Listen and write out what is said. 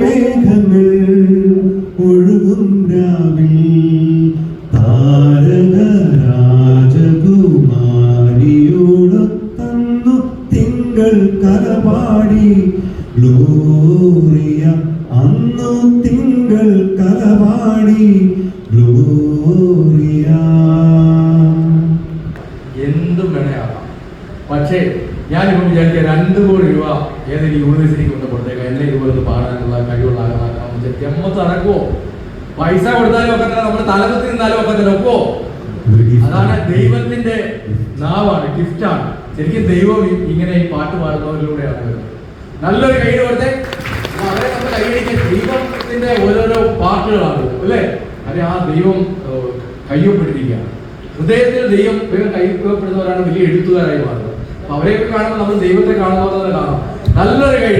മേഘങ്ങൾ ഒഴുകും രാവിൽ താരക രാജകുമാരിയോടൊത്തന്നു തിങ്കൾ കരപാടി ഗ്ലോറിയ അന്നു തിങ്കൾ കരപാടി ഗ്ലോറിയ. എന്തും വേണയാകാം. പക്ഷേ ഞാനിപ്പോൾ വിചാരിക്കുക 2 കോടി രൂപ ഏതൊരു യൂണിവേഴ്സിറ്റിക്ക് കൊണ്ട് കൊടുത്തേക്കാം, എന്നെ ഇതുപോലെ പാടാനുള്ള കഴിവുള്ള ആളാക്കാം. തെമ്മത്ത് നടക്കുമോ? പൈസ കൊടുത്താലും ഒക്കെ തന്നെ, നമ്മുടെ തലമത്ത് നിന്നാലും ഒക്കെ തന്നെ ഒപ്പോ. അതാണ് ദൈവത്തിന്റെ നാവാണ്, ഗിഫ്റ്റാണ്. ശരിക്കും ദൈവം ഇങ്ങനെ ഈ പാട്ട് പാടുന്നവരിലൂടെയാണ് വരുന്നത്. നല്ലൊരു കൈ കൊടുത്തേ. അവരെ നമ്മൾ കൈയടിക്കാൻ ദൈവത്തിന്റെ ഓരോരോ പാട്ടുകളാണ് അല്ലേ? അല്ലെ, ആ ദൈവം കയ്യൊപ്പിട്ടിരിക്കുകയാണ്. ഹൃദയത്തിൽ ദൈവം കയ്യൊപ്പെടുന്നവരാണ് വലിയ എഴുത്തുകാരായി മാറുന്നത്. അവരെയൊക്കെ കാണുമ്പോൾ നമ്മൾ ദൈവത്തെ കാണുന്നത് കാണാം. നല്ലൊരു കൈ